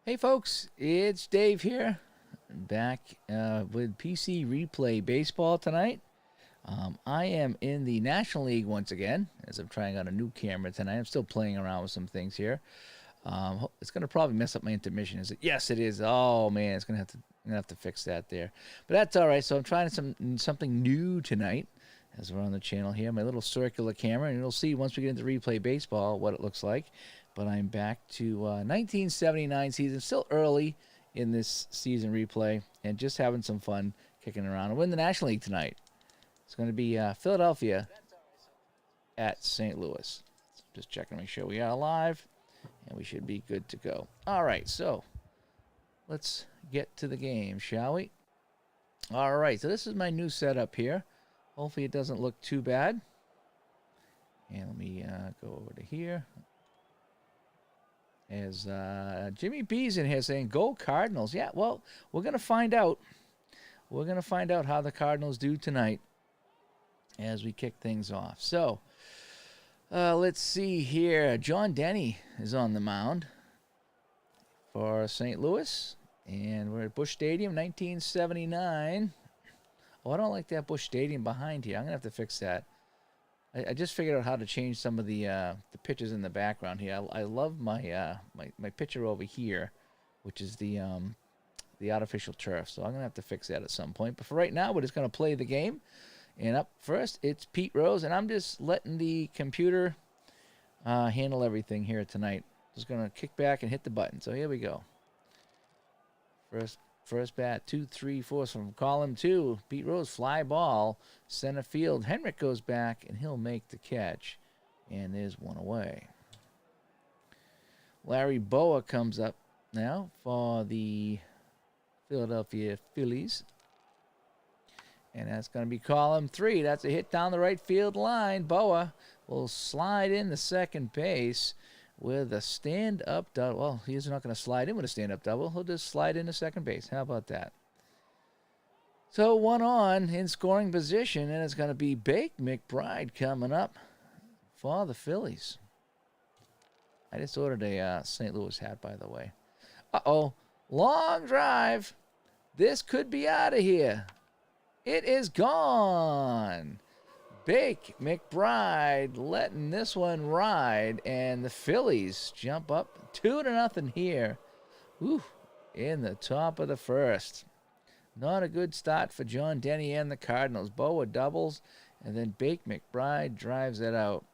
Hey folks, it's Dave here, back with PC Replay Baseball tonight. I am in the National League once again, as I'm trying out a new camera tonight. I'm still playing around with some things here. It's going to probably mess up my intermission. Is it? Yes, it is. Oh man, I'm gonna have to fix that there. But that's all right. So I'm trying something new tonight, as we're on the channel here. My little circular camera, and you'll see once we get into Replay Baseball what it looks like. But I'm back to 1979 season, still early in this season replay, and just having some fun kicking around. And win the National League tonight. It's going to be Philadelphia at St. Louis. Just checking to make sure we are live, and we should be good to go. All right, so let's get to the game, shall we? All right, so this is my new setup here. Hopefully it doesn't look too bad. And let me go over to here. As Jimmy B's in here saying, go Cardinals. Yeah, well, we're going to find out. We're going to find out how the Cardinals do tonight as we kick things off. So, let's see here. John Denny is on the mound for St. Louis. And we're at Busch Stadium, 1979. Oh, I don't like that Busch Stadium behind here. I'm going to have to fix that. I just figured out how to change some of the pictures in the background here. I love my my picture over here, which is the artificial turf. So I'm gonna have to fix that at some point. But for right now, we're just gonna play the game. And up first, it's Pete Rose, and I'm just letting the computer handle everything here tonight. Just gonna kick back and hit the button. So here we go. First bat, 2, 3, 4 from column 2. Pete Rose, fly ball, center field. Hendrick goes back, and he'll make the catch. And there's one away. Larry Boa comes up now for the Philadelphia Phillies. And that's going to be column 3. That's a hit down the right field line. Boa will slide in the second base with a stand-up double. Well, he's not going to slide in with a stand-up double. He'll just slide into second base. How about that? So one on in scoring position, and it's going to be Bake McBride coming up for the Phillies. I just ordered a St. Louis hat, by the way. Uh-oh. Long drive. This could be out of here. It is gone. Bake McBride letting this one ride, and the Phillies jump up 2-0 here. Ooh, in the top of the first. Not a good start for John Denny and the Cardinals. Boa doubles, and then Bake McBride drives it out.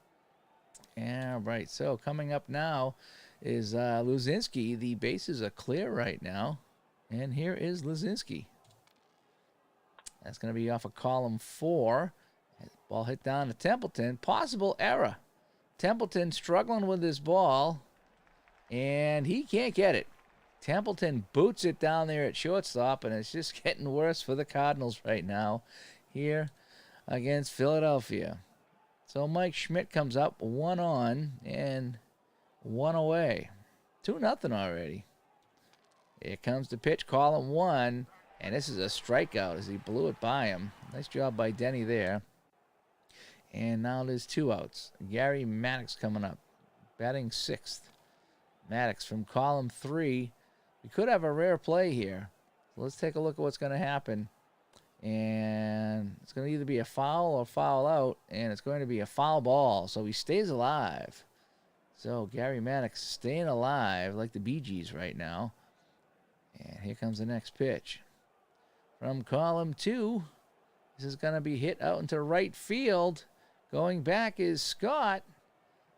All right, so coming up now is Luzinski. The bases are clear right now, and here is Luzinski. That's going to be off of column 4. Ball hit down to Templeton. Possible error. Templeton struggling with this ball, and he can't get it. Templeton boots it down there at shortstop, and it's just getting worse for the Cardinals right now here against Philadelphia. So Mike Schmidt comes up, 1 on and 1 away. 2-0 already. Here comes the pitch, column 1, and this is a strikeout as he blew it by him. Nice job by Denny there. And now there's 2 outs. Gary Maddox coming up, batting 6th. Maddox from column 3. We could have a rare play here. So let's take a look at what's going to happen. And it's going to either be a foul or foul out, and it's going to be a foul ball. So he stays alive. So Gary Maddox staying alive like the Bee Gees right now. And here comes the next pitch. From column 2, this is going to be hit out into right field. Going back is Scott.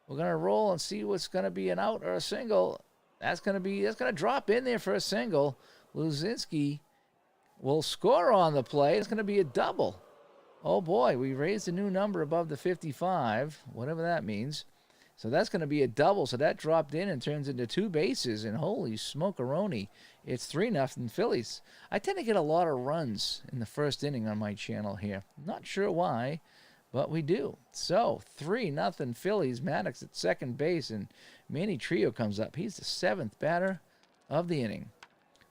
We're going to roll and see what's going to be an out or a single. That's going to drop in there for a single. Luzinski will score on the play. It's going to be a double. Oh boy, we raised a new number above the 55, whatever that means. So that's going to be a double. So that dropped in and turns into 2 bases. And holy smokeroni, it's 3-0 Phillies. I tend to get a lot of runs in the first inning on my channel here. Not sure why, but we do. So 3-0 Phillies. Maddox at second base, and Manny Trio comes up. He's the 7th batter of the inning.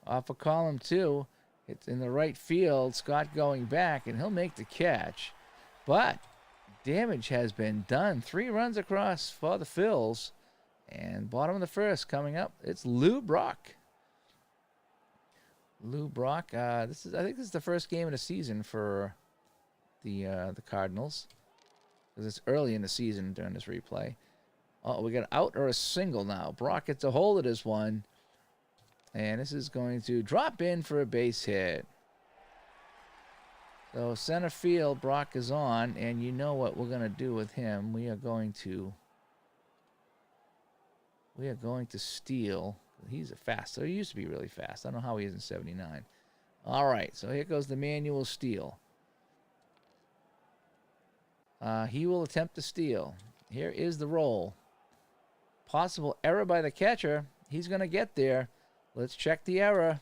Off of column 2, it's in the right field. Scott going back, and he'll make the catch. But damage has been done. 3 runs across for the Phils. And bottom of the first coming up, it's Lou Brock. Lou Brock. I think this is the first game of the season for the Cardinals, because it's early in the season during this replay. Oh, we got an out or a single now. Brock gets a hold of this one, and this is going to drop in for a base hit. So center field, Brock is on, and you know what we're going to do with him. We are going to steal. He's a fast, so he used to be really fast. I don't know how he is in 79. All right, so here goes the manual steal. He will attempt to steal. Here is the roll. Possible error by the catcher. He's going to get there. Let's check the error.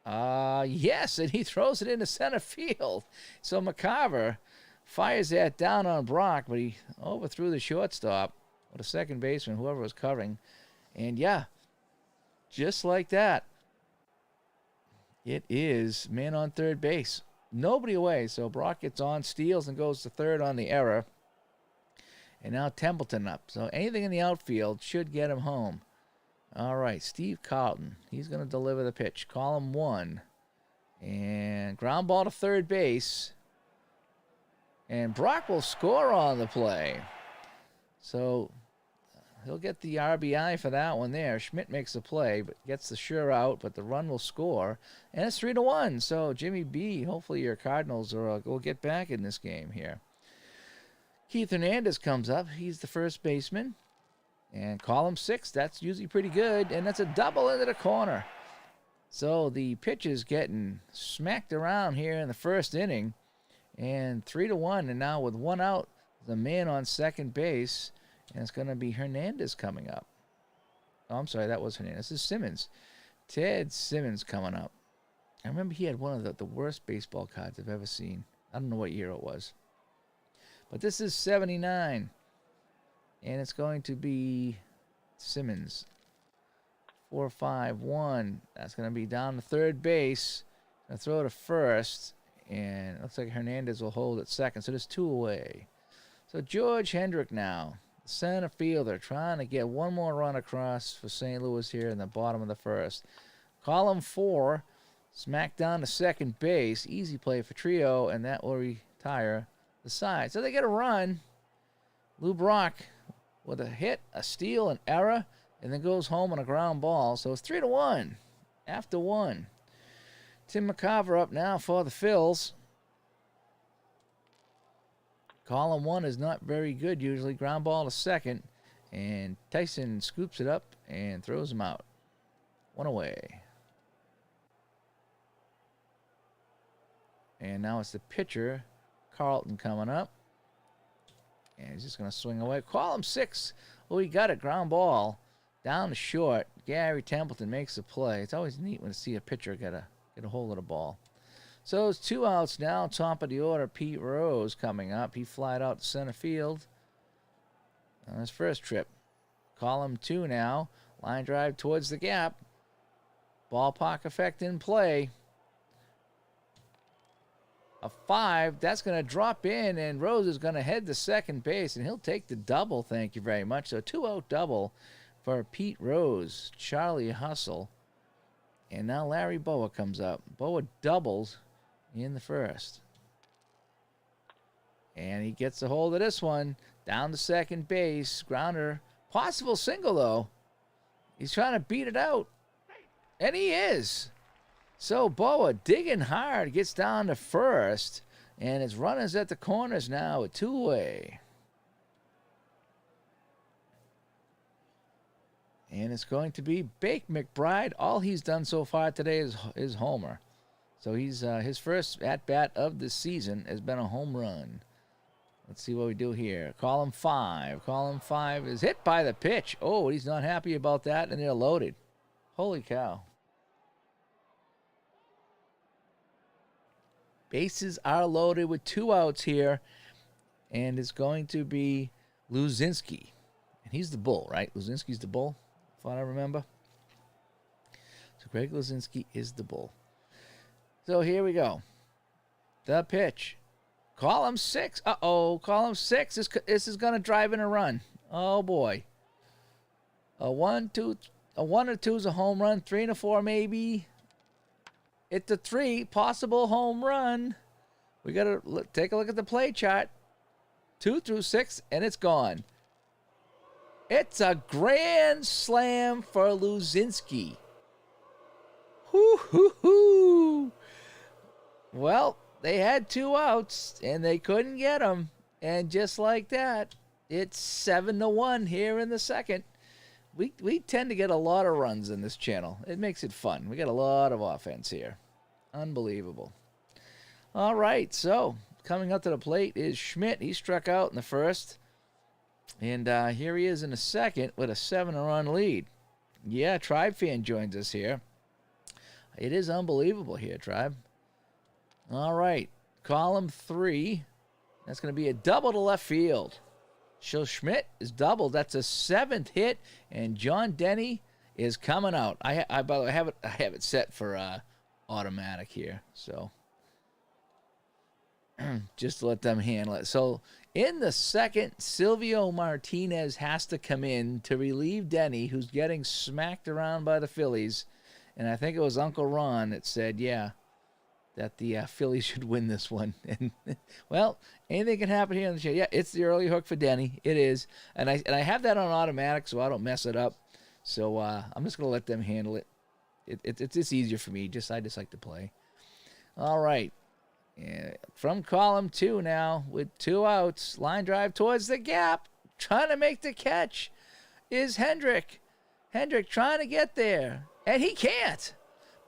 Yes, and he throws it into center field. So Mccarver fires that down on Brock, but he overthrew the shortstop or the second baseman, whoever was covering. And yeah, just like that, it is man on third base. Nobody away, so Brock gets on, steals, and goes to third on the error. And now Templeton up. So anything in the outfield should get him home. All right, Steve Carlton. He's going to deliver the pitch. Column 1. And ground ball to third base. And Brock will score on the play. So he'll get the RBI for that one there. Schmidt makes the play, but gets the sure out, but the run will score. And it's 3-1. So Jimmy B, hopefully your Cardinals will get back in this game here. Keith Hernandez comes up. He's the first baseman. And column 6, that's usually pretty good. And that's a double into the corner. So the pitch is getting smacked around here in the first inning. And 3-1. And now with one out, the man on second base. And it's going to be Hernandez coming up. Oh, I'm sorry, that was Hernandez. This is Simmons. Ted Simmons coming up. I remember he had one of the worst baseball cards I've ever seen. I don't know what year it was. But this is 79. And it's going to be Simmons. 4-5-1. That's going to be down to third base. Going to throw to first. And it looks like Hernandez will hold at second. So there's 2 away. So George Hendrick now, the center fielder, trying to get one more run across for St. Louis here in the bottom of the first. Column 4, smack down to second base. Easy play for Trio, and that will retire the side. So they get a run. Lou Brock with a hit, a steal, an error, and then goes home on a ground ball. So it's 3-1 after 1. Tim Mccarver up now for the Phils. Column 1 is not very good usually. Ground ball to second, and Tyson scoops it up and throws him out. 1 away. And now it's the pitcher, Carlton, coming up. And he's just going to swing away. Column 6. Oh, he got it. Ground ball down to short. Gary Templeton makes the play. It's always neat when you see a pitcher get a hold of the ball. So it's 2 outs now. Top of the order, Pete Rose coming up. He flied out to center field on his first trip. Column 2 now. Line drive towards the gap. Ballpark effect in play. A 5, that's going to drop in, and Rose is going to head to second base, and he'll take the double, thank you very much. So 2-out double for Pete Rose, Charlie Hustle. And now Larry Boa comes up. Boa doubles in the first. And he gets a hold of this one, down to second base, grounder. Possible single, though. He's trying to beat it out, and he is. So Boa digging hard, gets down to first, and his runners at the corners now, a 2-way. And it's going to be Bake McBride. All he's done so far today is homer. So he's his first at-bat of the season has been a home run. Let's see what we do here. Column 5. Column 5 is hit by the pitch. Oh, he's not happy about that, and they're loaded. Holy cow. Bases are loaded with 2 outs here, and it's going to be Luzinski. And he's the bull, right? Luzinski's the bull, if I remember. So Greg Luzinski is the bull. So here we go. The pitch. Column 6. Uh-oh, column 6. This is going to drive in a run. Oh, boy. A 1 or 2 is a home run. 3 and a 4 maybe. It's a 3, possible home run. We got to take a look at the play chart. 2 through 6, and it's gone. It's a grand slam for Luzinski. Hoo. Well, they had 2 outs, and they couldn't get them. And just like that, it's 7-1 here in the second. We tend to get a lot of runs in this channel. It makes it fun. We got a lot of offense here. Unbelievable. All right, so coming up to the plate is Schmidt. He struck out in the first. And here he is in the second with a 7-run lead. Yeah, Tribe fan joins us here. It is unbelievable here, Tribe. All right, column 3. That's going to be a double to left field. So Schmidt is doubled. That's a 7th hit, and John Denny is coming out. I by the way, I have it set for automatic here, so just to let them handle it. So in the second, Silvio Martinez has to come in to relieve Denny, who's getting smacked around by the Phillies. And I think it was Uncle Ron that said, yeah, that the Phillies should win this one. And well, anything can happen here in the show. Yeah, it's the early hook for Denny. It is, and I have that on automatic, so I don't mess it up. So I'm just gonna let them handle it. It's just easier for me. I just like to play. All right, from column 2 now with 2 outs, line drive towards the gap, trying to make the catch is Hendrick. Hendrick trying to get there, and he can't.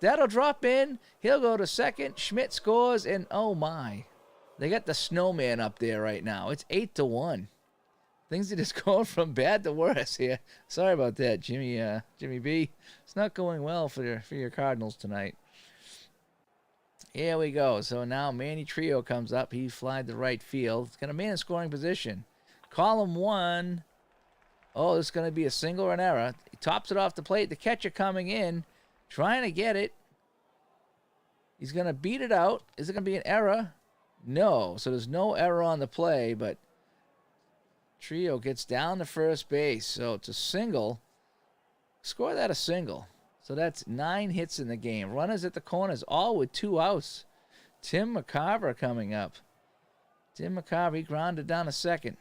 That'll drop in. He'll go to second. Schmidt scores, and oh my. They got the snowman up there right now. It's 8-1. Things are just going from bad to worse here. Sorry about that, Jimmy B. It's not going well for your Cardinals tonight. Here we go. So now Manny Trio comes up. He flied to right field. It's going to man in scoring position. Column 1. Oh, this is going to be a single or an error. He tops it off the plate. The catcher coming in. Trying to get it. He's going to beat it out. Is it going to be an error? No. So there's no error on the play, but Trio gets down to first base. So it's a single. Score that a single. So that's 9 hits in the game. Runners at the corners, all with 2 outs. Tim Mccarver coming up. Tim Mccarver, he grounded down to second.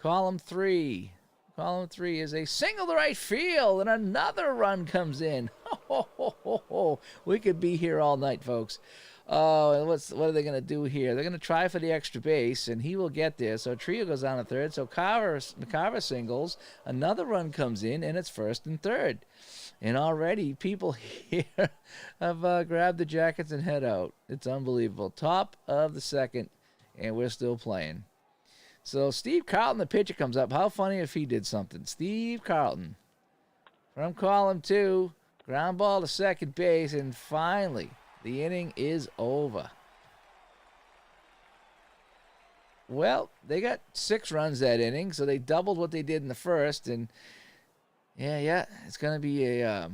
Column 3. Column 3 is a single to right field, and another run comes in. We could be here all night, folks. Oh, and what are they going to do here? They're going to try for the extra base, and he will get there. So Trio goes down to third. So McCarver singles. Another run comes in, and it's first and third. And already people here have grabbed the jackets and head out. It's unbelievable. Top of the second, and we're still playing. So Steve Carlton, the pitcher, comes up. How funny if he did something. Steve Carlton from column 2, ground ball to second base, and finally the inning is over. Well, they got 6 runs that inning, so they doubled what they did in the first, and yeah, it's going to be a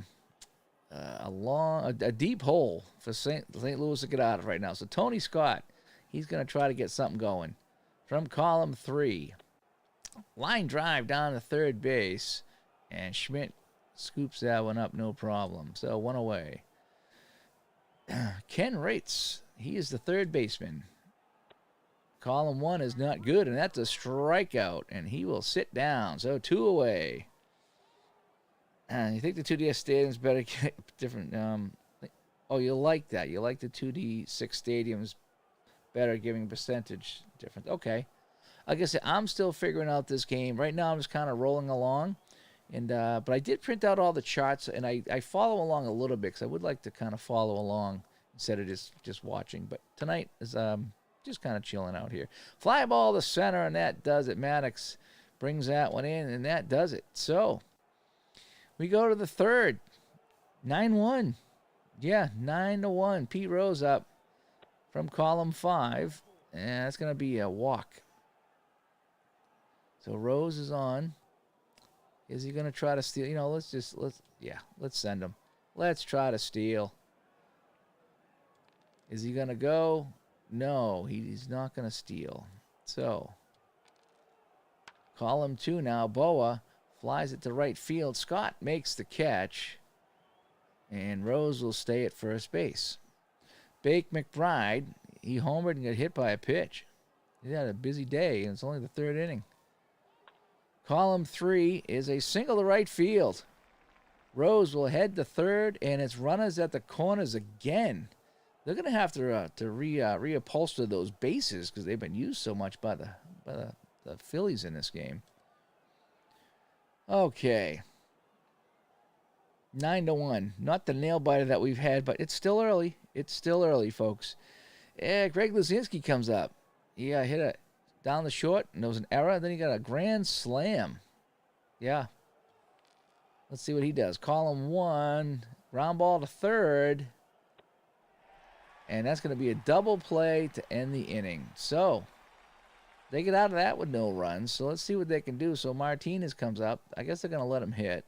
deep hole for St. Louis to get out of right now. So Tony Scott, he's going to try to get something going. From column 3, line drive down to third base, and Schmidt scoops that one up, no problem. So 1 away. Ken Rates, he is the third baseman. Column 1 is not good, and that's a strikeout, and he will sit down. So 2 away. You think the 2D stadium's better, different? Oh, you like that? You like the 2D6 stadiums better, giving percentage difference. Okay. Like I said, I'm still figuring out this game. Right now, I'm just kind of rolling along. And but I did print out all the charts, and I follow along a little bit because I would like to kind of follow along instead of just watching. But tonight is just kind of chilling out here. Fly ball to center, and that does it. Maddox brings that one in, and that does it. So we go to the third. 9-1. Yeah, 9-1. Pete Rose up from column 5. And that's going to be a walk. So Rose is on. Is he going to try to steal? You know, let's send him. Let's try to steal. Is he going to go? No, he's not going to steal. So, column 2 now. Boa flies it to right field. Scott makes the catch. And Rose will stay at first base. Bake McBride, he homered and got hit by a pitch. He had a busy day, and it's only the third inning. Column 3 is a single to right field. Rose will head to third, and it's runners at the corners again. They're going to have to reupholster those bases because they've been used so much by the Phillies in this game. Okay. 9-1. Not the nail biter that we've had, but it's still early. It's still early, folks. Greg Luzinski comes up. He hit it down the short, and there was an error. Then he got a grand slam. Yeah. Let's see what he does. Column 1, ground ball to third. And that's going to be a double play to end the inning. So, they get out of that with no runs. So, let's see what they can do. So, Martinez comes up. I guess they're going to let him hit.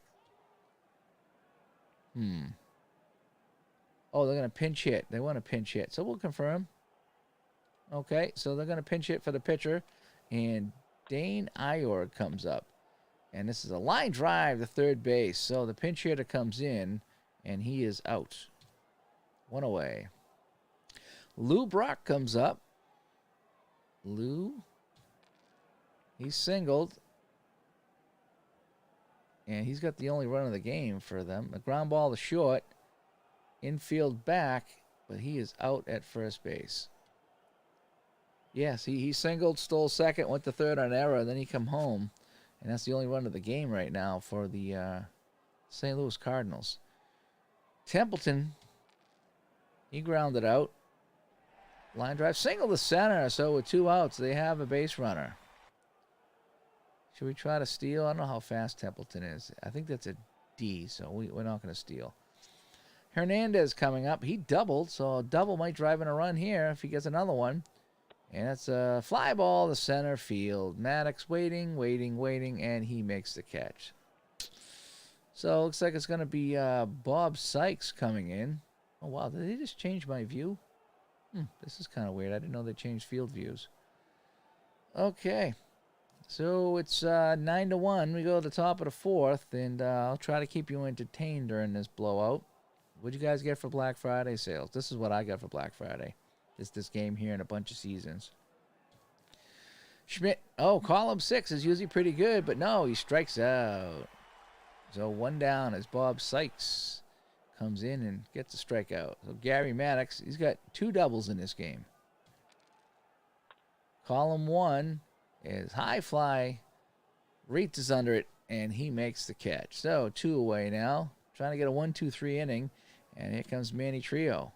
Oh, they're going to pinch hit. They want to pinch hit. So, we'll confirm. Okay, so they're going to pinch hit for the pitcher. And Dane Ior comes up. And this is a line drive to third base. So, the pinch hitter comes in, and he is out. One away. Lou Brock comes up. Lou. He's singled. And he's got the only run of the game for them. A ground ball to short. Infield back. But he is out at first base. Yes, he singled, stole second, went to third on error. Then he come home. And that's the only run of the game right now for the St. Louis Cardinals. Templeton. He grounded out. Line drive, single to center. So with 2 outs, they have a base runner. Should we try to steal? I don't know how fast Templeton is. I think that's a D, so we're not going to steal. Hernandez coming up. He doubled, so a double might drive in a run here if he gets another one. And that's a fly ball to center field. Maddox waiting, and he makes the catch. So it looks like it's going to be Bob Sykes coming in. Oh, wow. Did they just change my view? This is kind of weird. I didn't know they changed field views. Okay. So it's 9-1. We go to the top of the fourth, and I'll try to keep you entertained during this blowout. What'd you guys get for Black Friday sales? This is what I got for Black Friday. This game here in a bunch of seasons. Schmidt. Oh, column 6 is usually pretty good, but no, he strikes out. So 1 down as Bob Sykes comes in and gets a strikeout. So Gary Maddox, he's got 2 doubles in this game. Column 1 is high fly. Reitz is under it, and he makes the catch. So 2 away now. Trying to get a 1-2-3 inning. And here comes Manny Trio.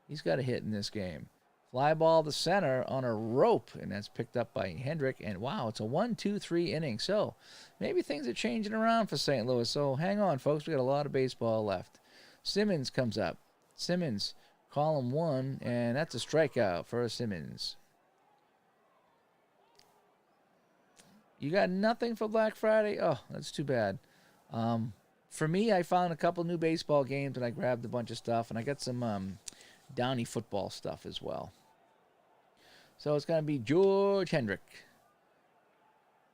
He's got a hit in this game. Fly ball to center on a rope, and that's picked up by Hendrick. And wow, it's a 1-2-3 inning. So maybe things are changing around for St. Louis. So hang on, folks. We got a lot of baseball left. Simmons comes up. Simmons, column 1, and that's a strikeout for Simmons. You got nothing for Black Friday? Oh, that's too bad. For me, I found a couple new baseball games, and I grabbed a bunch of stuff, and I got some Downey football stuff as well. So it's going to be George Hendrick.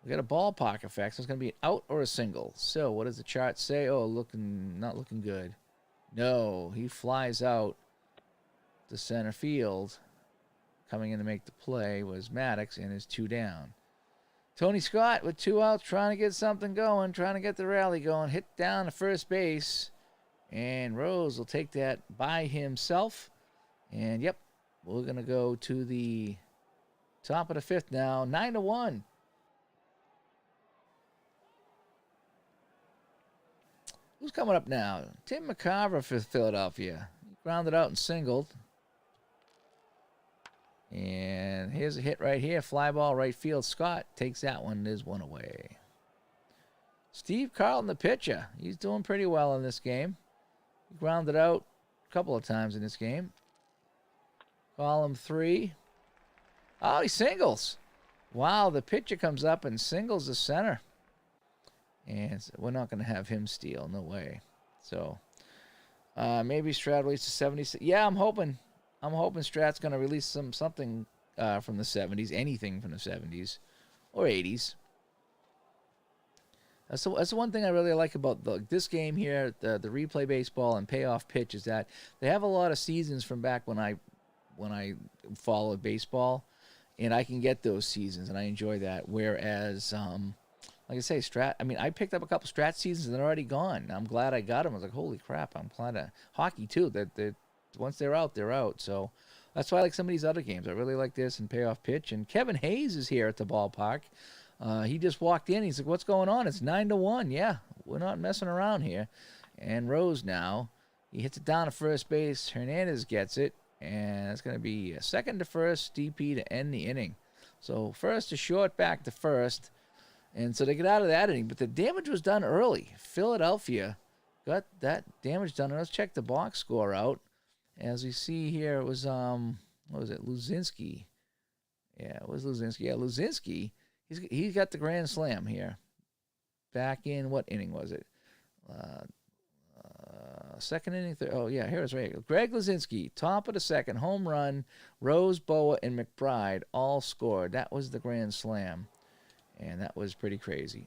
We got a ballpark effect, so it's going to be an out or a single. So what does the chart say? Oh, not looking good. No, he flies out to center field. Coming in to make the play was Maddox, and is 2 down. Tony Scott with 2 outs, trying to get something going, trying to get the rally going. Hit down to first base, and Rose will take that by himself. And, yep, we're going to go to the top of the 5th now, 9-1. Who's coming up now? Tim Mccarver for Philadelphia. He grounded out and singled. And here's a hit right here. Fly ball right field. Scott takes that one. There's 1 away. Steve Carlton, the pitcher. He's doing pretty well in this game. He grounded out a couple of times in this game. Column 3. Oh, he singles. Wow, the pitcher comes up and singles the center. And we're not going to have him steal. No way. So maybe Stroud releases 76. Yeah, I'm hoping Strat's going to release something from the 70s, anything from the 70s or 80s. That's the one thing I really like about this game here, the replay baseball and payoff pitch, is that they have a lot of seasons from back when I followed baseball, and I can get those seasons, and I enjoy that. Whereas, like I say, I picked up a couple Strat seasons, and they're already gone. I'm glad I got them. I was like, holy crap, I'm glad. Hockey, too, that once they're out, they're out. So that's why I like some of these other games. I really like this and payoff pitch. And Kevin Hayes is here at the ballpark. He just walked in. He's like, what's going on? It's 9-1. Yeah, we're not messing around here. And Rose now, he hits it down to first base. Hernandez gets it. And it's going to be second to first, DP to end the inning. So first to short, back to first. And so they get out of that inning. But the damage was done early. Philadelphia got that damage done. Let's check the box score out. As we see here, it was, what was it, Luzinski. Yeah, it was Luzinski. Yeah, Luzinski, he's got the grand slam here. Back in, what inning was it? Second inning, oh, yeah, here it's right. Greg Luzinski, top of the second, home run. Rose, Boa, and McBride all scored. That was the grand slam, and that was pretty crazy.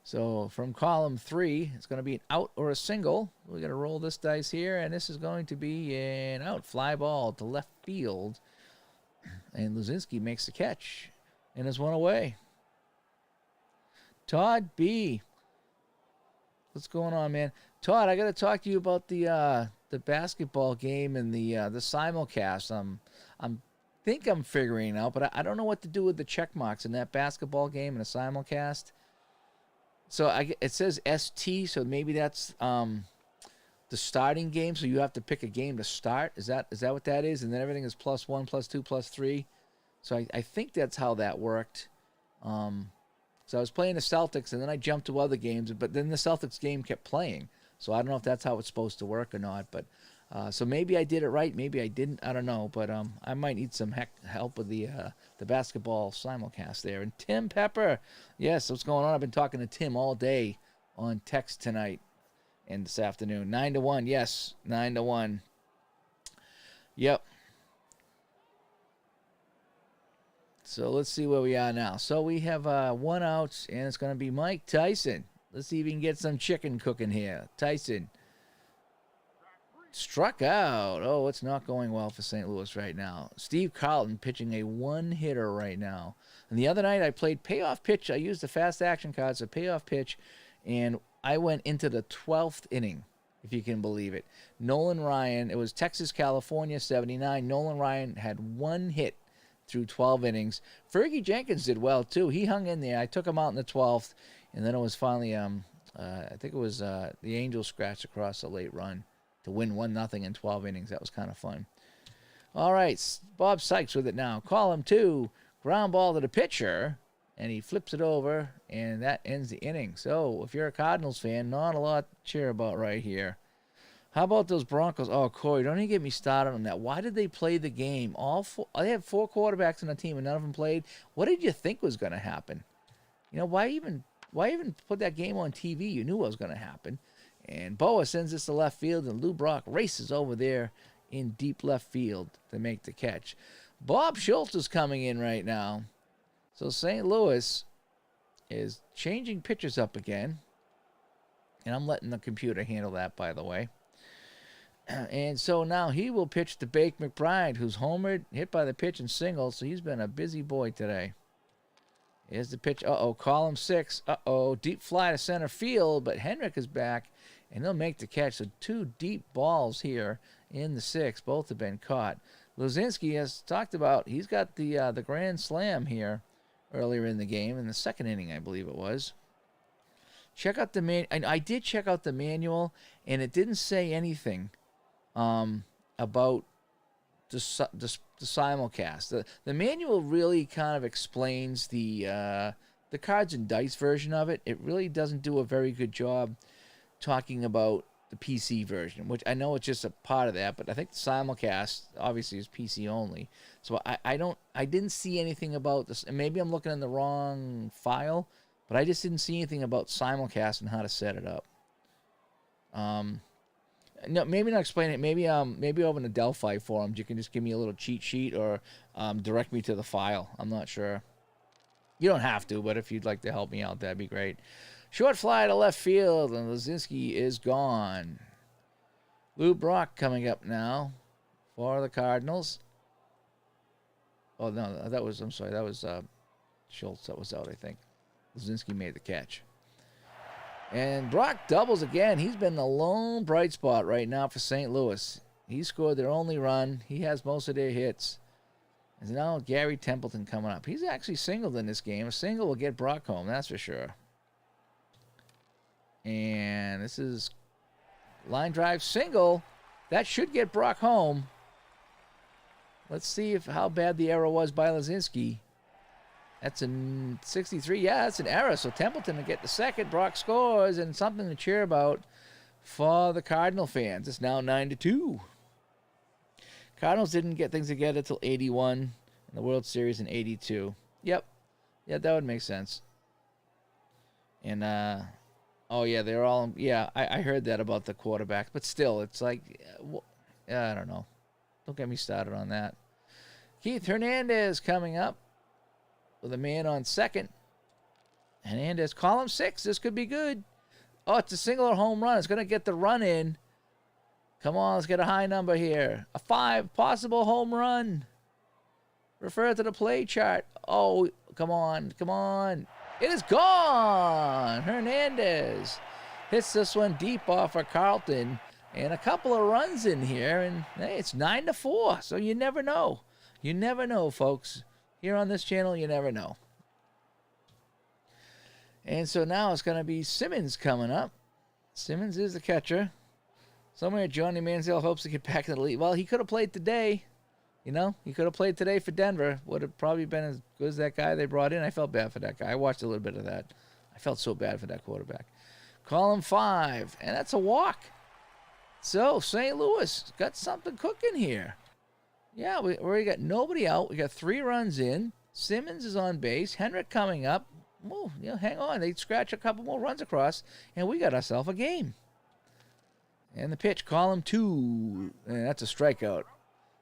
So from column 3, it's going to be an out or a single. We're going to roll this dice here, and this is going to be an out. Fly ball to left field, and Luzinski makes the catch, and is one away. Todd B. What's going on, man? Todd, I got to talk to you about the basketball game and the simulcast. Think I'm figuring out, but I don't know what to do with the check marks in that basketball game and a simulcast. So it says ST, so maybe that's the starting game. So you have to pick a game to start. Is that what that is? And then everything is +1, +2, +3. So I think that's how that worked. So I was playing the Celtics, and then I jumped to other games, but then the Celtics game kept playing. So I don't know if that's how it's supposed to work or not. But so maybe I did it right, maybe I didn't. I don't know. But I might need some help with the basketball simulcast there. And Tim Pepper, yes, what's going on? I've been talking to Tim all day on text tonight and this afternoon. 9-1, yes, 9-1. Yep. So let's see where we are now. So we have 1 out, and it's going to be Mike Tyson. Let's see if we can get some chicken cooking here. Tyson struck out. Oh, it's not going well for St. Louis right now. Steve Carlton pitching a one-hitter right now. And the other night I played payoff pitch. I used the fast action cards, a payoff pitch, and I went into the 12th inning, if you can believe it. Nolan Ryan, it was Texas, California, 79. Nolan Ryan had 1 hit through 12 innings. Fergie Jenkins did well, too. He hung in there. I took him out in the 12th, and then it was finally, I think it was the Angels scratched across a late run to win 1-0 in 12 innings. That was kind of fun. All right, Bob Sykes with it now. Column 2, ground ball to the pitcher, and he flips it over, and that ends the inning. So if you're a Cardinals fan, not a lot to cheer about right here. How about those Broncos? Oh, Corey, don't even get me started on that. Why did they play the game? They had 4 quarterbacks on the team, and none of them played. What did you think was going to happen? You know, why even put that game on TV? You knew what was going to happen. And Boa sends this to left field, and Lou Brock races over there in deep left field to make the catch. Bob Schultz is coming in right now. So St. Louis is changing pitchers up again. And I'm letting the computer handle that, by the way. And so now he will pitch to Bake McBride, who's homered, hit by the pitch and single. So he's been a busy boy today. Here's the pitch. Column 6. Deep fly to center field, but Hendrick is back, and he'll make the catch. So 2 deep balls here in the 6th. Both have been caught. Luzinski has talked about, he's got the grand slam here earlier in the game, in the 2nd inning, I believe it was. Check out the I did check out the manual, and it didn't say anything about the simulcast. The manual really kind of explains the cards and dice version of it. It really doesn't do a very good job talking about the PC version, which I know it's just a part of that, but I think the simulcast obviously is PC only. So I didn't see anything about this, and maybe I'm looking in the wrong file, but I just didn't see anything about simulcast and how to set it up. No, maybe not explain it. Maybe over in the Delphi forums, you can just give me a little cheat sheet or direct me to the file. I'm not sure. You don't have to, but if you'd like to help me out, that'd be great. Short fly to left field, and Lazinski is gone. Lou Brock coming up now for the Cardinals. Oh, no, I'm sorry, that was Schultz that was out, I think. Lazinski made the catch. And Brock doubles again. He's been the lone bright spot right now for St. Louis. He scored their only run. He has most of their hits. And now Gary Templeton coming up. He's actually singled in this game. A single will get Brock home, that's for sure. And this is line drive single. That should get Brock home. Let's see how bad the error was by Lazinski. That's a 63. Yeah, that's an error. So Templeton will get the second. Brock scores, and something to cheer about for the Cardinal fans. It's now 9-2. Cardinals didn't get things together until 81 in the World Series in 82. Yep. Yeah, that would make sense. And, oh, yeah, they're all, yeah, I heard that about the quarterback. But still, it's like, I don't know. Don't get me started on that. Keith Hernandez coming up with a man on second. Hernandez, column 6. This could be good. Oh, it's a single or home run. It's going to get the run in. Come on, let's get a high number here. A 5, possible home run. Refer to the play chart. Oh, come on, come on. It is gone. Hernandez hits this one deep off of Carlton. And a couple of runs in here. And, hey, it's 9-4. So you never know. You never know, folks. Here on this channel, you never know. And so now it's going to be Simmons coming up. Simmons is the catcher. Somewhere Johnny Manziel hopes to get back in the league. Well, he could have played today. You know, he could have played today for Denver. Would have probably been as good as that guy they brought in. I felt bad for that guy. I watched a little bit of that. I felt so bad for that quarterback. Column 5, and that's a walk. So St. Louis got something cooking here. Yeah, we already got nobody out. We got 3 runs in. Simmons is on base. Hendrick coming up. Oh, you know, hang on. They scratch a couple more runs across, and we got ourselves a game. And the pitch, column 2. And that's a strikeout.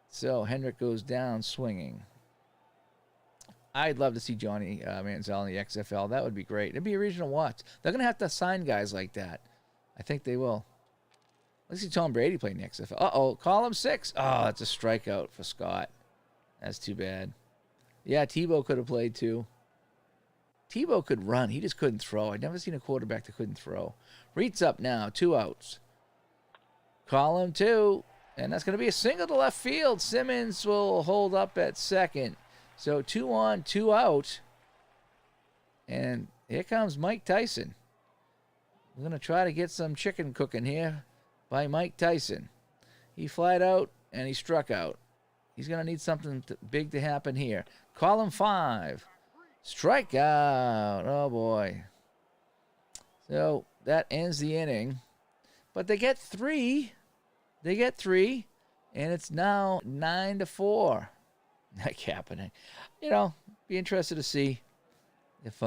So Hendrick goes down swinging. I'd love to see Johnny Manziel in the XFL. That would be great. It'd be a regional watch. They're going to have to sign guys like that. I think they will. Let's see Tom Brady playing the XFL. Uh-oh, column 6. Oh, that's a strikeout for Scott. That's too bad. Yeah, Tebow could have played too. Tebow could run. He just couldn't throw. I've never seen a quarterback that couldn't throw. Reed's up now. 2 outs. Column 2. And that's going to be a single to left field. Simmons will hold up at second. So 2 on, 2 out. And here comes Mike Tyson. We're going to try to get some chicken cooking here by Mike Tyson. He flied out and he struck out. He's going to need something big to happen here. Column 5. Strikeout. Oh, boy. So that ends the inning. But they get 3. They get 3. And it's now 9-4. Not happening. You know, be interested to see if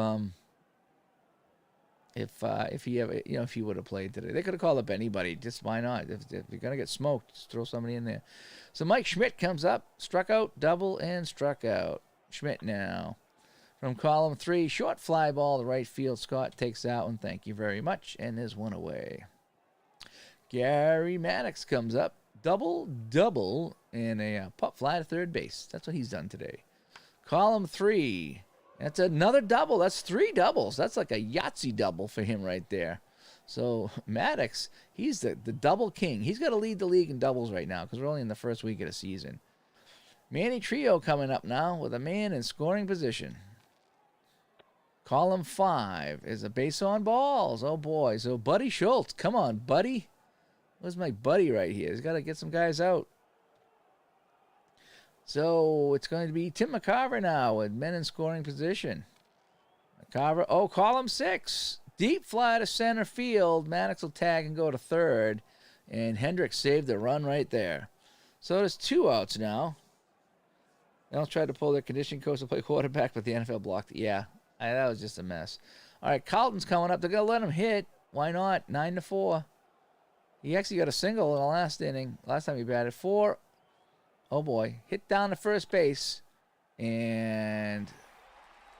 he ever, you know, if he would have played today. They could have called up anybody. Just why not? If you're gonna get smoked, just throw somebody in there. So Mike Schmidt comes up, struck out, double, and struck out. Schmidt now from column 3, short fly ball to right field. Scott takes that one. Thank you very much, and there's one away. Gary Maddox comes up, double, and a pop fly to third base. That's what he's done today. Column 3. That's another double. That's 3 doubles. That's like a Yahtzee double for him right there. So Maddox, he's the double king. He's got to lead the league in doubles right now because we're only in the first week of the season. Manny Trio coming up now with a man in scoring position. Column 5 is a base on balls. Oh, boy. So Buddy Schultz. Come on, Buddy. Where's my buddy right here? He's got to get some guys out. So it's going to be Tim Mccarver now with men in scoring position. Mccarver, oh, column 6. Deep fly to center field. Maddox will tag and go to third. And Hendrick saved the run right there. So there's 2 outs now. They all tried to pull their conditioning coach to play quarterback, but the NFL blocked it. Yeah, that was just a mess. All right, Carlton's coming up. They're going to let him hit. Why not? 9-4. He actually got a single in the last inning. Last time he batted 4. Oh, boy. Hit down to first base. And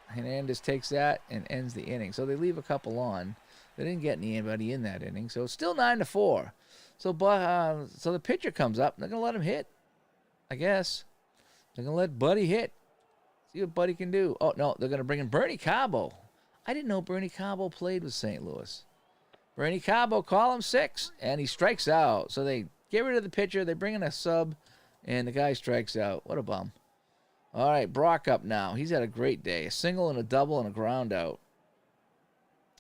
Hernandez takes that and ends the inning. So they leave a couple on. They didn't get anybody in that inning. So it's still 9-4. So the pitcher comes up. They're going to let him hit, I guess. They're going to let Buddy hit. See what Buddy can do. Oh, no, they're going to bring in Bernie Cabo. I didn't know Bernie Cabo played with St. Louis. Bernie Cabo, call him 6, and he strikes out. So they get rid of the pitcher. They bring in a sub, and the guy strikes out. What a bum. All right, Brock up now. He's had a great day. A single and a double and a ground out.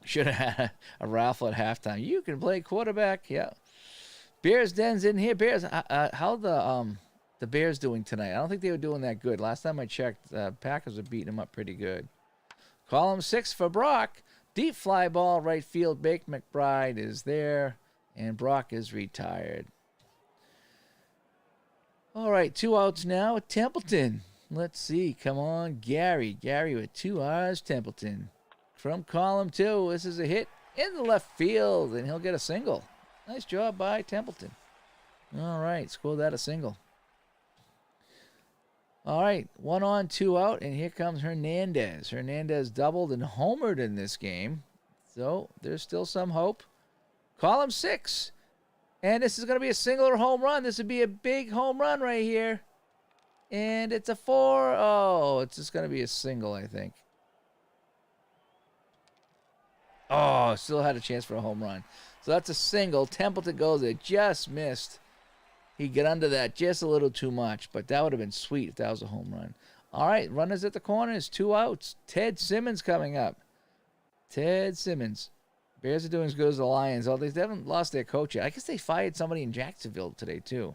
Should have had a raffle at halftime. You can play quarterback. Yeah. Bears Den's in here. Bears, how the Bears doing tonight? I don't think they were doing that good. Last time I checked, Packers were beating them up pretty good. Column 6 for Brock. Deep fly ball, right field. Bake McBride is there, and Brock is retired. All right, 2 outs now at Templeton. Let's see. Come on, Gary. Gary with 2 R's, Templeton. From column 2, this is a hit in the left field, and he'll get a single. Nice job by Templeton. All right, score that a single. All right, 1 on, 2 out, and here comes Hernandez. Hernandez doubled and homered in this game, so there's still some hope. Column 6, and this is going to be a single or home run. This would be a big home run right here, and it's a 4. Oh, it's just going to be a single, I think. Oh, still had a chance for a home run. So that's a single. Templeton goes, it just missed. He got under that just a little too much, but that would have been sweet if that was a home run. All right, runners at the corners, 2 outs. Ted Simmons coming up. Ted Simmons. Bears are doing as good as the Lions. Oh, they haven't lost their coach yet. I guess they fired somebody in Jacksonville today, too.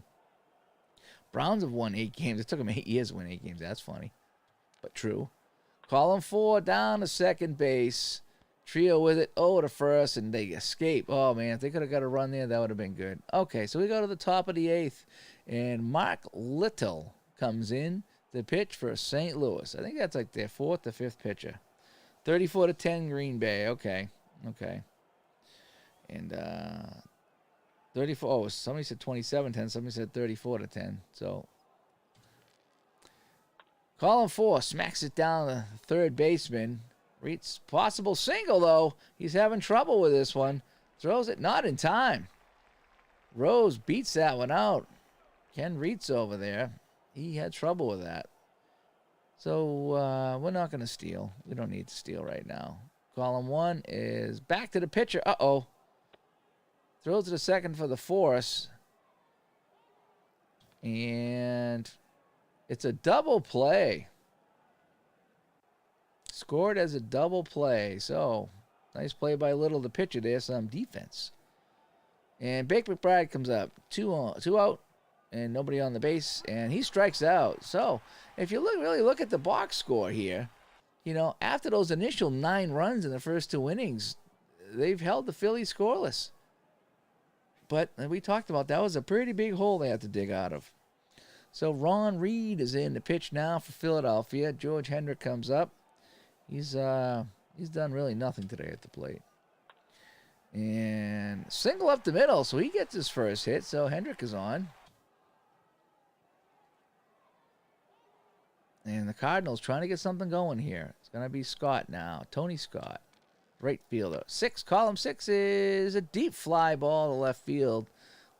Browns have won 8 games. It took them 8 years to win 8 games. That's funny, but true. Column 4 down to second base. Trio with it, to first, and they escape. Oh, man, if they could have got a run there, that would have been good. Okay, so we go to the top of the 8th, and Mark Little comes in to pitch for St. Louis. I think that's like their 4th or 5th pitcher. 34-10 Green Bay. Okay. And 34, somebody said 27-10, somebody said 34-10. So, column 4 smacks it down to the third baseman. Reitz, possible single, though. He's having trouble with this one. Throws it not in time. Rose beats that one out. Ken Reitz over there. He had trouble with that. So we're not going to steal. We don't need to steal right now. Column 1 is back to the pitcher. Uh-oh. Throws it to second for the force. And it's a double play. Scored as a double play. So, nice play by Little, the pitcher there. Some defense. And Bake McBride comes up. 2 out. And nobody on the base. And he strikes out. So, if you really look at the box score here, after those initial 9 runs in the first 2 innings, they've held the Phillies scoreless. But we talked about that was a pretty big hole they had to dig out of. So, Ron Reed is in the pitch now for Philadelphia. George Hendrick comes up. He's done really nothing today at the plate. And single up the middle, so he gets his first hit. So Hendrick is on. And the Cardinals trying to get something going here. It's going to be Scott now. Tony Scott, right fielder. 6, column 6 is a deep fly ball to left field.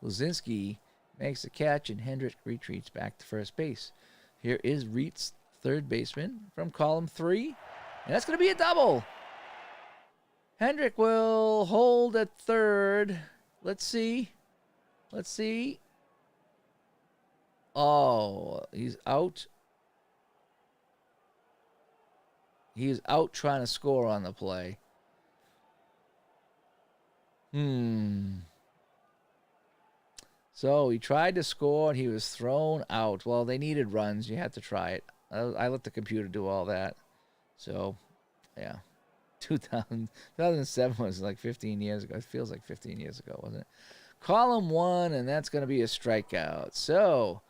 Luzinski makes the catch, and Hendrick retreats back to first base. Here is Reitz, third baseman, from column 3. And that's going to be a double. Hendrick will hold at third. Let's see. Oh, he's out. He's out trying to score on the play. So he tried to score, and he was thrown out. Well, they needed runs. You had to try it. I let the computer do all that. So, yeah, 2007 was like 15 years ago. It feels like 15 years ago, wasn't it? Column 1, and that's going to be a strikeout. So,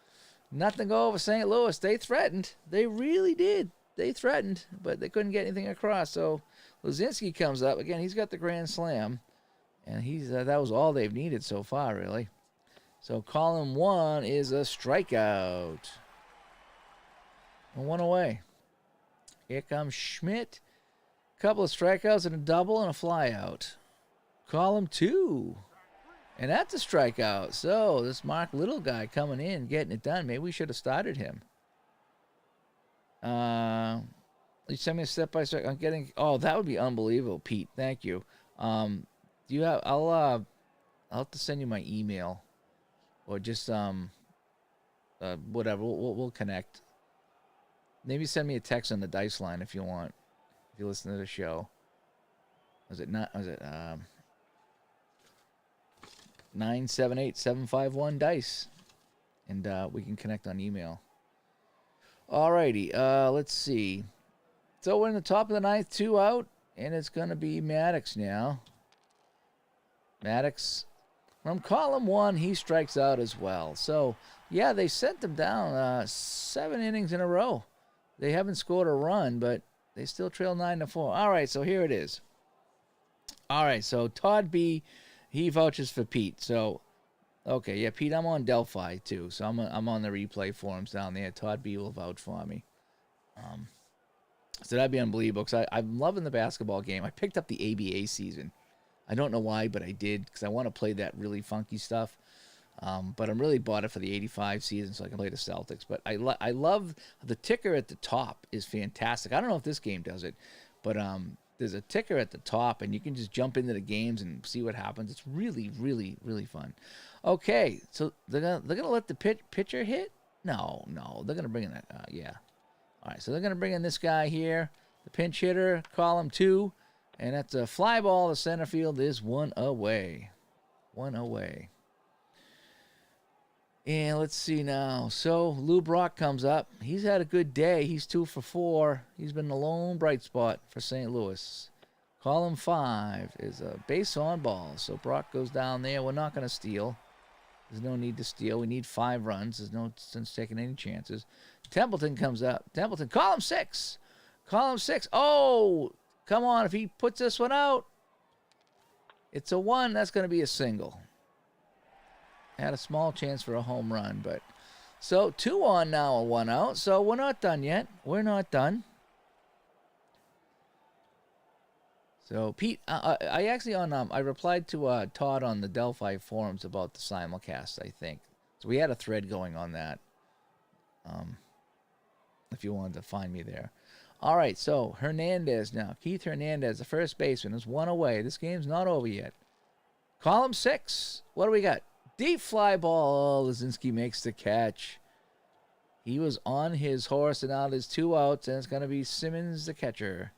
nothing go over St. Louis. They threatened. They really did. They threatened, but they couldn't get anything across. So, Luzinski comes up. Again, he's got the grand slam, and that was all they've needed so far, really. So, column 1 is a strikeout. And 1 away. Here comes Schmidt. Couple of strikeouts and a double and a flyout. Column 2. And that's a strikeout. So this Mark Little guy coming in, getting it done. Maybe we should have started him. You send me a step-by-step. I'm getting... Oh, that would be unbelievable, Pete. Thank you. Do you have... I'll have to send you my email. Or just, whatever. We'll connect. Maybe send me a text on the dice line if you want. If you listen to the show. Was it 978-751-DICE. And we can connect on email. Alrighty. Let's see. So we're in the top of the 9th, 2 out. And it's going to be Maddox now. Maddox, from column 1, he strikes out as well. So, yeah, they sent him down 7 innings in a row. They haven't scored a run, but they still trail 9-4. All right, so here it is. All right, so Todd B, he vouches for Pete. So, okay, yeah, Pete, I'm on Delphi too. So I'm on the replay forums down there. Todd B will vouch for me. So that'd be unbelievable because I'm loving the basketball game. I picked up the ABA season. I don't know why, but I did because I want to play that really funky stuff. But I'm really bought it for the 85 season so I can play the Celtics. But I love the ticker at the top is fantastic. I don't know if this game does it, but there's a ticker at the top, and you can just jump into the games and see what happens. It's really, really, really fun. Okay, so they're gonna let the pitcher hit? No, they're gonna bring in that. Yeah. All right, so they're gonna bring in this guy here, the pinch hitter, column 2, and that's a fly ball. The center field is 1 away. 1 away. And let's see now. So Lou Brock comes up. He's had a good day. He's 2 for 4. He's been the lone bright spot for St. Louis. Column 5 is a base on ball. So Brock goes down there. We're not going to steal. There's no need to steal. We need 5 runs. There's no sense taking any chances. Templeton comes up. Templeton, column 6. Column 6. Oh, come on. If he puts this one out, it's a 1. That's going to be a single. Had a small chance for a home run, but so 2 on now, a 1 out. So we're not done yet. We're not done. So Pete, I actually I replied to Todd on the Delphi forums about the simulcast. I think so. We had a thread going on that. If you wanted to find me there. All right. So Hernandez now. Keith Hernandez, the first baseman, is 1 away. This game's not over yet. Column 6. What do we got? Deep fly ball. Lazinski makes the catch. He was on his horse, and now there's 2 outs, and it's going to be Simmons, the catcher.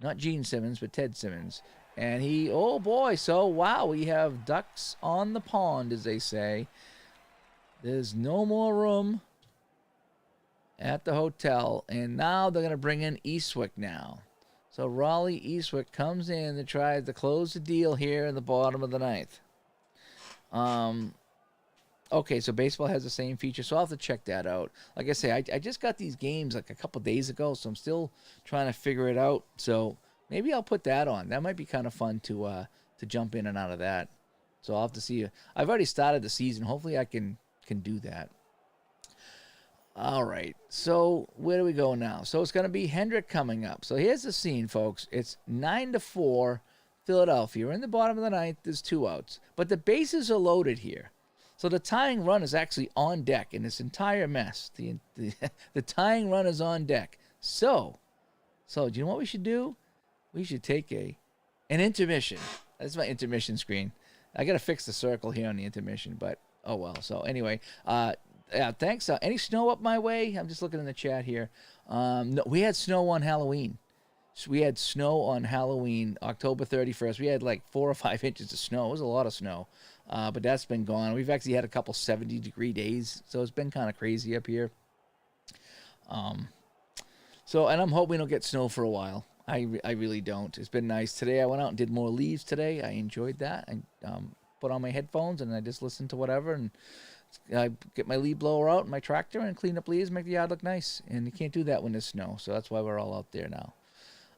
Not Gene Simmons, but Ted Simmons. And he, oh boy, so wow, we have ducks on the pond, as they say. There's no more room at the hotel, and now they're going to bring in Eastwick now. So Raleigh Eastwick comes in to try to close the deal here in the bottom of the 9th. Okay, so baseball has the same feature, so I'll have to check that out. Like I say, I just got these games like a couple days ago, so I'm still trying to figure it out. So maybe I'll put that on. That might be kind of fun to jump in and out of that. So I'll have to see. I've already started the season. Hopefully I can do that. All right, so where do we go now? So it's going to be Hendrick coming up. So here's the scene, folks. It's 9-4. Philadelphia. We're in the bottom of the 9th. There's 2 outs. But the bases are loaded here. So the tying run is actually on deck in this entire mess. The tying run is on deck. So do you know what we should do? We should take an intermission. That's my intermission screen. I got to fix the circle here on the intermission, but oh well. So anyway, yeah, thanks. Any snow up my way? I'm just looking in the chat here. No, we had snow on Halloween. So we had snow on Halloween, October 31st. We had like 4 or 5 inches of snow. It was a lot of snow, but that's been gone. We've actually had a couple 70-degree days, so it's been kind of crazy up here. So, and I'm hoping we don't get snow for a while. I really don't. It's been nice. Today I went out and did more leaves today. I enjoyed that. I put on my headphones and I just listened to whatever, and I get my leaf blower out and my tractor and clean up leaves, make the yard look nice. And you can't do that when there's snow, so that's why we're all out there now.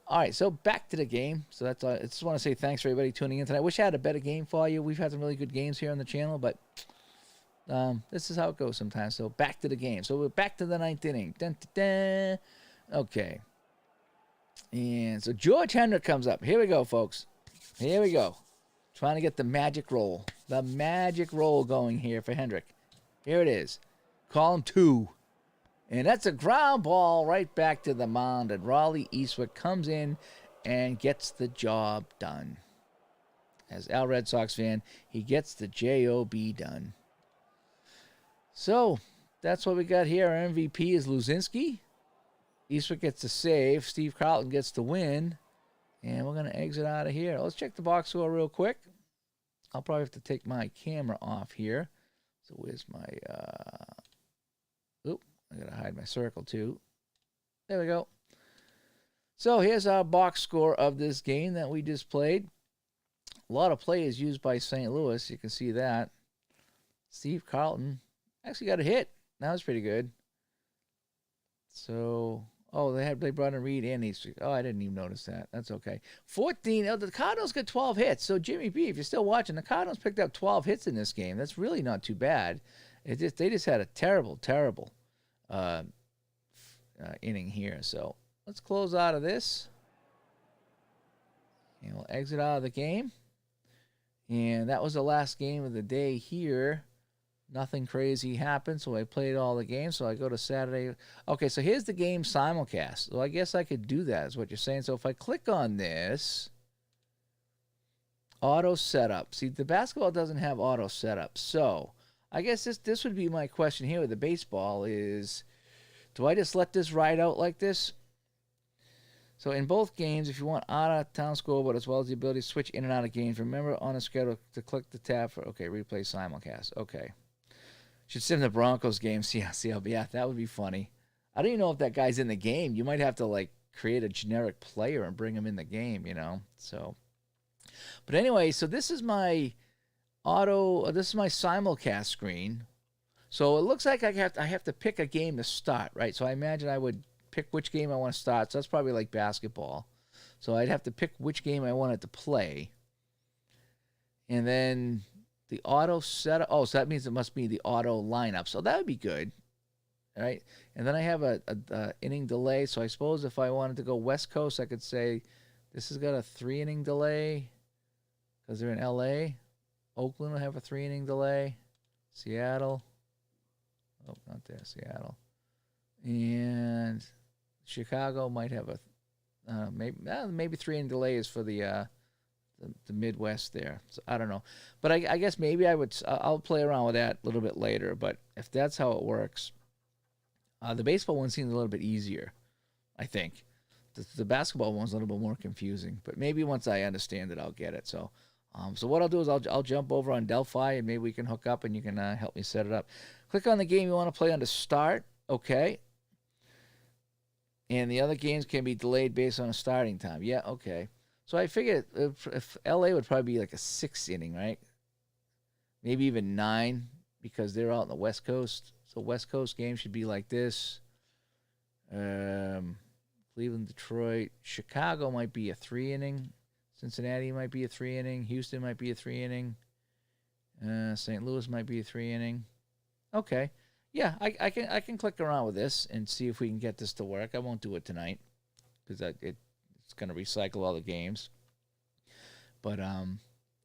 All right, so back to the game. So that's I just want to say thanks for everybody tuning in tonight. I wish I had a better game for you. We've had some really good games here on the channel, but this is how it goes sometimes. So back to the game. So we're back to the 9th inning. Dun, dun, dun. Okay. And so George Hendrick comes up. Here we go, folks. Here we go. Trying to get the magic roll. The magic roll going here for Hendrick. Here it is. Column 2. And that's a ground ball right back to the mound. And Raleigh Eastwood comes in and gets the job done. As Al Red Sox fan, he gets the job done. So, that's what we got here. Our MVP is Luzinski. Eastwood gets the save. Steve Carlton gets the win. And we're going to exit out of here. Let's check the box score real quick. I'll probably have to take my camera off here. So where's my... Oop, I got to hide my circle too. There we go. So here's our box score of this game that we just played. A lot of plays used by St. Louis. You can see that. Steve Carlton actually got a hit. That was pretty good. So... Oh, they brought in Reed and Eastwood. Oh, I didn't even notice that. That's okay. 14. Oh, the Cardinals got 12 hits. So, Jimmy B, if you're still watching, the Cardinals picked up 12 hits in this game. That's really not too bad. They just had a terrible inning here. So, let's close out of this. And we'll exit out of the game. And that was the last game of the day here. Nothing crazy happened, so I played all the games. So I go to Saturday. Okay, so here's the game simulcast. So I guess I could do that, is what you're saying. So if I click on this, auto setup. See, the basketball doesn't have auto setup. So I guess this would be my question here with the baseball is, do I just let this ride out like this? So in both games, if you want out-of-town scoreboard as well as the ability to switch in and out of games, remember on the schedule to click the tab for, okay, replay simulcast. Okay. Should sim the Broncos game. Yeah, that would be funny. I don't even know if that guy's in the game. You might have to, like, create a generic player and bring him in the game, you know? So, but anyway, so this is my this is my simulcast screen. So it looks like I have to pick a game to start, right? So I imagine I would pick which game I want to start. So that's probably like basketball. So I'd have to pick which game I wanted to play. And then the auto setup. Oh, so that means it must be the auto lineup. So that would be good. All right. And then I have a inning delay. So I suppose if I wanted to go West Coast, I could say this has got a 3-inning delay because they're in L.A. Oakland will have a 3-inning delay. Seattle. Oh, not there. Seattle. And Chicago might have a maybe 3-inning delay is for the Midwest there. So I don't know, but I guess maybe I'll play around with that a little bit later. But if that's how it works, the baseball one seems a little bit easier. I think the basketball one's a little bit more confusing. But maybe once I understand it, I'll get it. So what I'll do is I'll jump over on Delphi and maybe we can hook up and you can help me set it up. Click on the game you want to play on to start. Okay. And the other games can be delayed based on a starting time. Yeah, okay. So I figured if LA would probably be like a 6th inning, right? Maybe even 9 because they're out on the West Coast. So West Coast game should be like this. Cleveland, Detroit. Chicago might be a 3-inning. Cincinnati might be a 3-inning. Houston might be a 3-inning. St. Louis might be a 3-inning. Okay. Yeah, I can click around with this and see if we can get this to work. I won't do it tonight because it's going to recycle all the games. But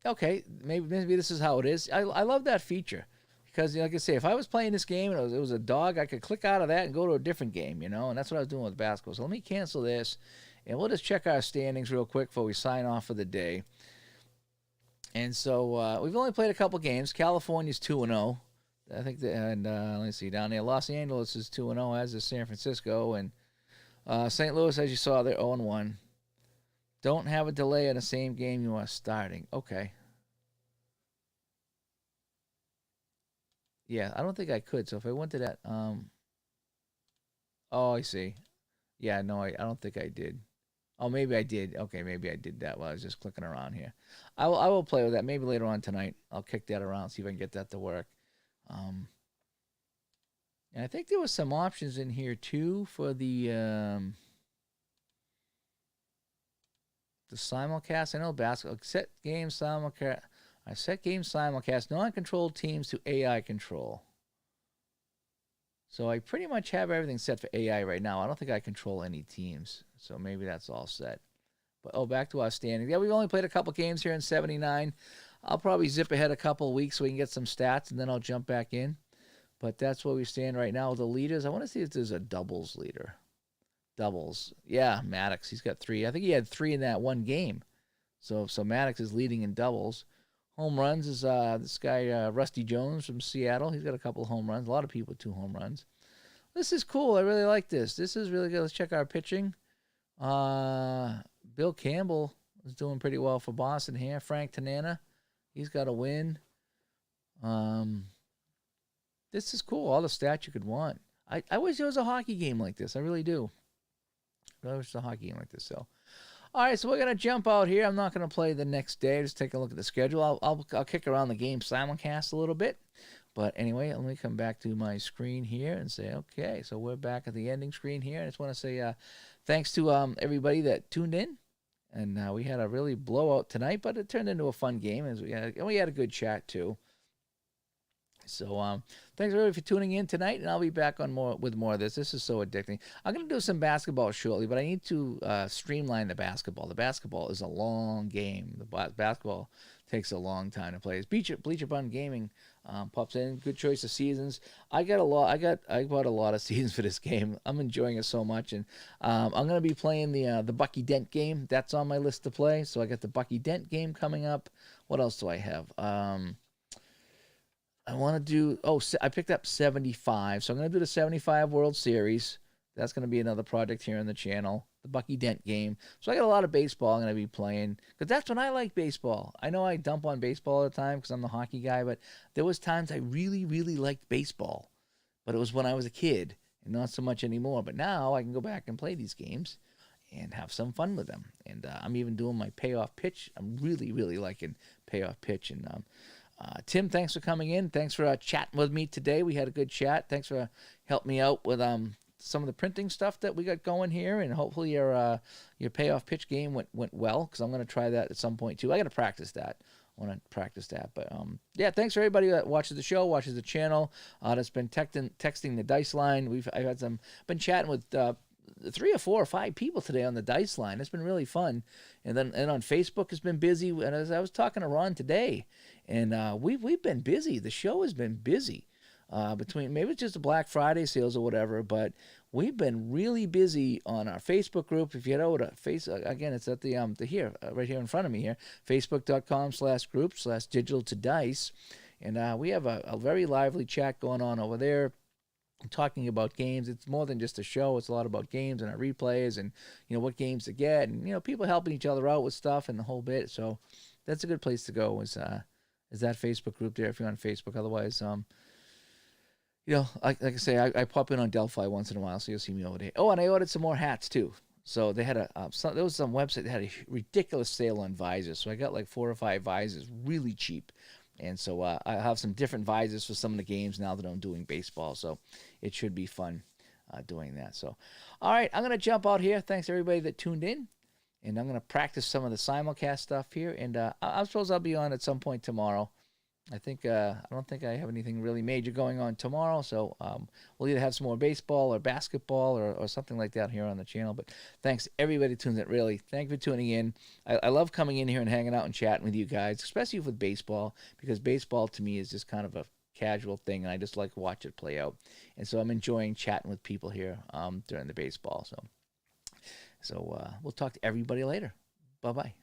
okay, maybe this is how it is. I love that feature because, like I say, if I was playing this game and it was a dog, I could click out of that and go to a different game, you know. And that's what I was doing with basketball. So let me cancel this, and we'll just check our standings real quick before we sign off for the day. And so we've only played a couple games. California's 2-0. I think let's see, down there, Los Angeles is 2-0, as is San Francisco, and St. Louis, as you saw, they're 0-1. Don't have a delay in the same game you are starting. Okay. Yeah, I don't think I could. So if I went to that, oh, I see. Yeah, no, I don't think I did. Oh, maybe I did. Okay, maybe I did that while I was just clicking around here. I will play with that. Maybe later on tonight, I'll kick that around, see if I can get that to work. And I think there was some options in here too for the simulcast. I know basketball set game simulcast. I set game simulcast non-controlled teams to AI control. So I pretty much have everything set for AI right now. I don't think I control any teams. So maybe that's all set. But back to our standings. Yeah, we've only played a couple games here in 79. I'll probably zip ahead a couple of weeks so we can get some stats, and then I'll jump back in. But that's where we stand right now with the leaders. I want to see if there's a doubles leader. Doubles. Yeah, Maddox. He's got 3. I think he had 3 in that one game. So Maddox is leading in doubles. Home runs is this guy, Rusty Jones from Seattle. He's got a couple of home runs. A lot of people with 2 home runs. This is cool. I really like this. This is really good. Let's check our pitching. Bill Campbell is doing pretty well for Boston here. Frank Tanana, he's got a win. This is cool. All the stats you could want. I wish there was a hockey game like this. I really do. I wish there was a hockey game like this. So, all right. So we're gonna jump out here. I'm not gonna play the next day. Just take a look at the schedule. I'll kick around the game simulcast a little bit. But anyway, let me come back to my screen here and say, okay. So we're back at the ending screen here. I just want to say thanks to everybody that tuned in. And we had a really blowout tonight, but it turned into a fun game. And we had a good chat too. So thanks everybody for tuning in tonight, and I'll be back on with more of this. This is so addicting. I'm going to do some basketball shortly, but I need to streamline the basketball. The basketball is a long game. The basketball takes a long time to play. It's Bleacher Bun Gaming pops in. Good choice of seasons. I bought a lot of seasons for this game. I'm enjoying it so much, and I'm going to be playing the Bucky Dent game. That's on my list to play. So I got the Bucky Dent game coming up. What else do I have? I want to do, I picked up 75. So I'm going to do the 75 World Series. That's going to be another project here on the channel. The Bucky Dent game. So I got a lot of baseball I'm going to be playing. Because that's when I like baseball. I know I dump on baseball all the time because I'm the hockey guy. But there was times I really, really liked baseball. But it was when I was a kid. And not so much anymore. But now I can go back and play these games. And have some fun with them. And I'm even doing my payoff pitch. I'm really, really liking payoff pitch. And Tim, thanks for coming in. Thanks for chatting with me today. We had a good chat. Thanks for helping me out with some of the printing stuff that we got going here, and hopefully your payoff pitch game went well, because I'm going to try that at some point too. I got to practice that. I want to practice that. But yeah, thanks for everybody that watches the show, watches the channel, that's been texting the dice line. I've been chatting with 3 or 4 or 5 people today on the dice line. It's been really fun. And on Facebook has been busy. And as I was talking to Ron today, and we've been busy. The show has been busy. Between maybe it's just the Black Friday sales or whatever, but we've been really busy on our Facebook group. If you head over to again, it's at the right here in front of me here, facebook.com/group/digital to dice, and we have a very lively chat going on over there, talking about games. It's more than just a show. It's a lot about games and our replays, and what games to get, and people helping each other out with stuff and the whole bit. So that's a good place to go. Is that Facebook group there if you're on Facebook? Otherwise, like I say, I pop in on Delphi once in a while, so you'll see me over there. Oh, and I ordered some more hats too. So they had there was some website that had a ridiculous sale on visors. So I got like 4 or 5 visors, really cheap. And so I have some different visors for some of the games now that I'm doing baseball. So it should be fun doing that. So, all right, I'm going to jump out here. Thanks everybody that tuned in. And I'm going to practice some of the simulcast stuff here. And I suppose I'll be on at some point tomorrow. I don't think I have anything really major going on tomorrow, so we'll either have some more baseball or basketball or something like that here on the channel. But thanks everybody tunes in. Really, thank you for tuning in. I love coming in here and hanging out and chatting with you guys, especially with baseball, because baseball to me is just kind of a casual thing, and I just like to watch it play out. And so I'm enjoying chatting with people here during the baseball. So we'll talk to everybody later. Bye bye.